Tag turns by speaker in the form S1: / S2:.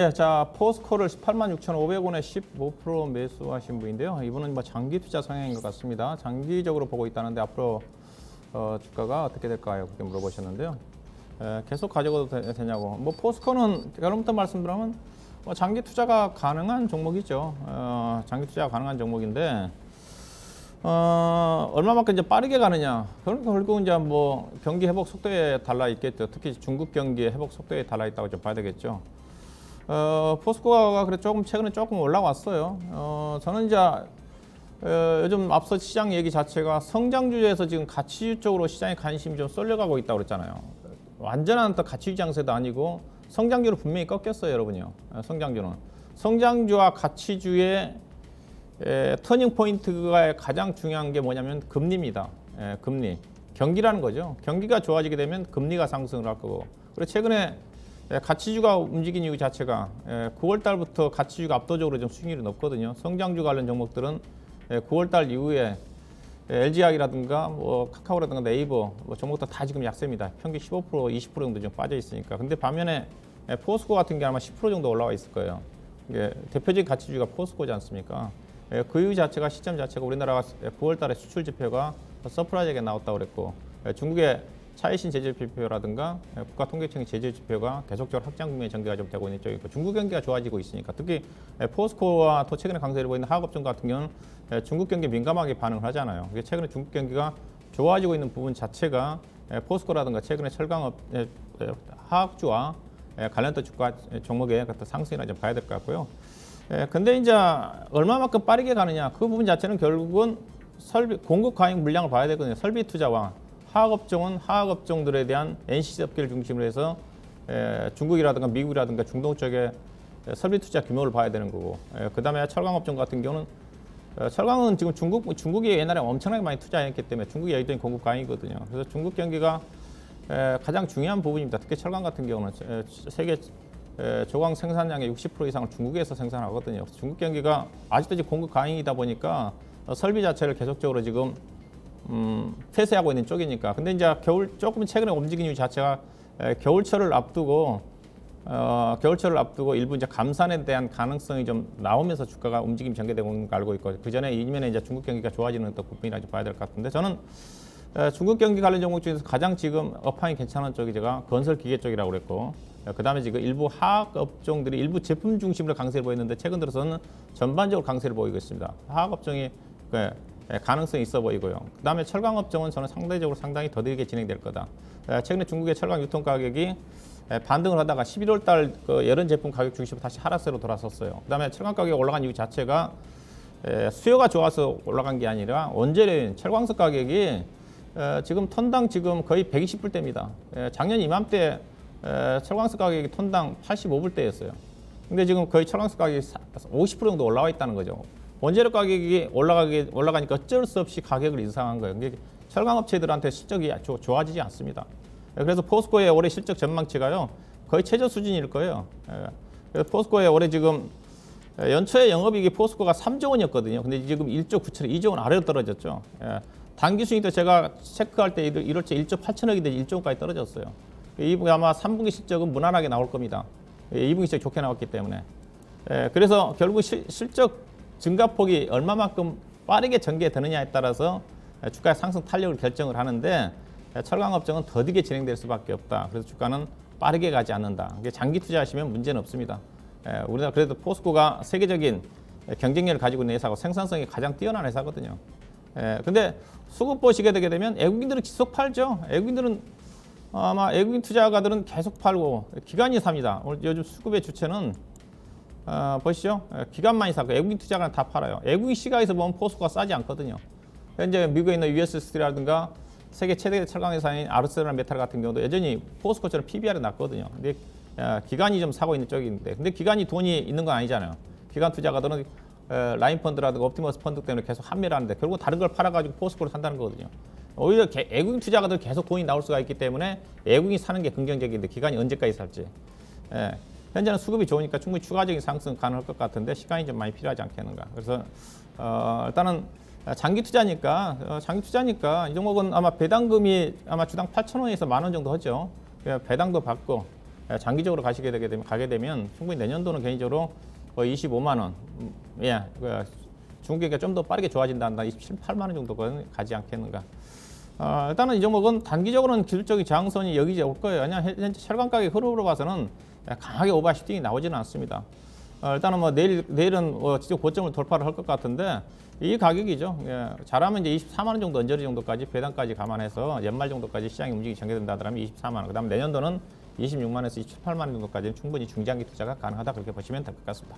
S1: 네, 자, 포스코를 186,500원에 15% 매수하신 분인데요. 이분은 뭐 장기 투자 성향인 것 같습니다. 장기적으로 보고 있다는데 앞으로 주가가 어떻게 될까요? 그렇게 물어보셨는데요. 계속 가져가도 되냐고. 뭐 포스코는 결론부터 말씀드리면 장기 투자가 가능한 종목이죠. 장기 투자가 가능한 종목인데 얼마만큼 이제 빠르게 가느냐. 결국 이제 뭐 경기 회복 속도에 달라 있겠죠. 특히 중국 경기의 회복 속도에 달라 있다고 좀 봐야 되겠죠. 포스코가 그래 최근에 조금 올라왔어요. 저는 이제 요즘 앞서 시장 얘기 자체가 성장주에서 지금 가치주 쪽으로 시장의 관심이 좀 쏠려가고 있다고 그랬잖아요. 완전한 또 가치주 장세도 아니고 성장주로 분명히 꺾였어요, 여러분요. 성장주와 가치주의 터닝 포인트가 가장 중요한 게 뭐냐면 금리입니다. 금리. 경기라는 거죠. 경기가 좋아지게 되면 금리가 상승을 할 거고. 그리고 최근에 가치주가 움직인 이유 자체가 9월 달부터 가치주가 압도적으로 좀 수익률이 높거든요. 성장주 관련 종목들은 9월 달 이후에 LG화학이라든가 뭐 카카오라든가 네이버 뭐 종목들 다 지금 약세입니다. 평균 15% 20% 정도 좀 빠져 있으니까. 근데 반면에 포스코 같은 게 아마 10% 정도 올라와 있을 거예요. 이게 대표적인 가치주가 포스코지 않습니까? 그 이유 자체가 시점 자체가 우리나라가 9월 달에 수출 지표가 서프라이즈하게 나왔다고 그랬고 중국의 차이신 제재 지표라든가 국가통계청의 제재 지표가 계속적으로 확장 국면의 전개가 좀 되고 있는 쪽이고 중국 경기가 좋아지고 있으니까 특히 포스코와 또 최근에 강세를 보이는 하학업종 같은 경우는 중국 경기에 민감하게 반응을 하잖아요. 최근에 중국 경기가 좋아지고 있는 부분 자체가 포스코라든가 최근에 철강업 하학주와 관련된 주가 종목의 상승이나 좀 봐야 될 것 같고요. 근데 이제 얼마만큼 빠르게 가느냐 그 부분 자체는 결국은 공급 과잉 물량을 봐야 되거든요. 설비 투자와 화학업종은 화학업종들에 대한 NC업계를 중심으로 해서 중국이라든가 미국이라든가 중동 쪽에 설비 투자 규모를 봐야 되는 거고 그 다음에 철강업종 같은 경우는 철강은 지금 중국이 옛날에 엄청나게 많이 투자했기 때문에 중국이 여의도인 공급 과잉이거든요. 그래서 중국 경기가 가장 중요한 부분입니다. 특히 철강 같은 경우는 세계 조강 생산량의 60% 이상을 중국에서 생산하거든요. 중국 경기가 아직도 지금 공급 과잉이다 보니까 설비 자체를 계속적으로 지금 폐쇄하고 있는 쪽이니까. 근데 이제 조금 최근에 움직인 이유 자체가 겨울철을 앞두고 일부 이제 감산에 대한 가능성이 좀 나오면서 주가가 움직임이 전개되고 있는 걸 알고 있고 그 전에 이면에 이제 중국 경기가 좋아지는 또 부분이라 좀 봐야 될 것 같은데 저는 중국 경기 관련 종목 중에서 가장 지금 업황이 괜찮은 쪽이 제가 건설 기계 쪽이라고 그랬고 그 다음에 지금 일부 화학 업종들이 일부 제품 중심으로 강세를 보였는데 최근 들어서는 전반적으로 강세를 보이고 있습니다. 화학 업종이 가능성이 있어 보이고요. 그 다음에 철강 업종은 저는 상대적으로 상당히 더디게 진행될 거다. 최근에 중국의 철강 유통 가격이 반등을 하다가 11월 달 여름 제품 가격 중심으로 다시 하락세로 돌아섰어요. 그 다음에 철강 가격이 올라간 이유 자체가 수요가 좋아서 올라간 게 아니라 원재료인 철광석 가격이 지금 톤당 지금 거의 120불대입니다. 작년 이맘때 철광석 가격이 톤당 85불대였어요. 근데 지금 거의 철광석 가격이 50% 정도 올라와 있다는 거죠. 원재료 가격이 올라가니까 어쩔 수 없이 가격을 인상한 거예요. 근데 철강업체들한테 실적이 좋아지지 않습니다. 그래서 포스코의 올해 실적 전망치가요 거의 최저 수준일 거예요. 그래서 포스코의 올해 지금 연초에 영업이익이 포스코가 3조 원이었거든요. 근데 지금 1조 9천억, 2조 원 아래로 떨어졌죠. 단기 수익도 제가 체크할 때 1월째 1조 8천억인데 1조 원까지 떨어졌어요. 이분이 아마 3분기 실적은 무난하게 나올 겁니다. 2분기 실적 좋게 나왔기 때문에. 그래서 결국 실적 증가폭이 얼마만큼 빠르게 전개되느냐에 따라서 주가의 상승 탄력을 결정을 하는데 철강업종은 더디게 진행될 수밖에 없다. 그래서 주가는 빠르게 가지 않는다. 장기 투자하시면 문제는 없습니다. 우리나라 그래도 포스코가 세계적인 경쟁력을 가지고 있는 회사고 생산성이 가장 뛰어난 회사거든요. 근데 수급 보시게 되게 되면 외국인들은 계속 팔죠. 아마 외국인 투자가들은 계속 팔고 기관이 삽니다. 오늘 요즘 수급의 주체는 보시죠. 기관만이 사고 외국인 투자가는 다 팔아요. 외국인 시가에서 보면 포스코가 싸지 않거든요. 현재 미국에 있는 US 스틸이라든가 세계 최대 철강 회사인 아르셀로메탈 같은 경우도 여전히 포스코처럼 PBR이 낮거든요. 근데 기관이 좀 사고 있는 쪽인데, 근데 기관이 돈이 있는 건 아니잖아요. 기관 투자가들은 라인 펀드라든가 옵티머스 펀드 때문에 계속 환매를 하는데 결국 다른 걸 팔아가지고 포스코를 산다는 거거든요. 오히려 외국인 투자가들 계속 돈이 나올 수가 있기 때문에 외국인이 사는 게 긍정적인데 기관이 언제까지 살지. 현재는 수급이 좋으니까 충분히 추가적인 상승 가능할 것 같은데 시간이 좀 많이 필요하지 않겠는가. 그래서 일단은 장기 투자니까 이 종목은 아마 배당금이 아마 주당 8,000원에서 10,000원 정도 하죠. 배당도 받고 장기적으로 가게 되면 충분히 내년도는 개인적으로 25만 원, 예, 중국경기가 좀 더 빠르게 좋아진다 한다 27, 8만 원 정도까지 가지 않겠는가. 일단은 이 종목은 단기적으로는 기술적인 저항선이 여기저기 올 거예요. 왜냐하면 현재 철강 가격 흐름으로 봐서는 강하게 오버슈팅이 나오지는 않습니다. 일단은 뭐 내일은 지금 고점을 돌파를 할 것 같은데 이 가격이죠. 예, 잘하면 이제 24만 원 정도 언저리 정도까지 배당까지 감안해서 연말 정도까지 시장이 움직이 전개된다 하더라면 24만 원. 그다음 내년도는 26만에서 28만 원 정도까지는 충분히 중장기 투자가 가능하다 그렇게 보시면 될 것 같습니다.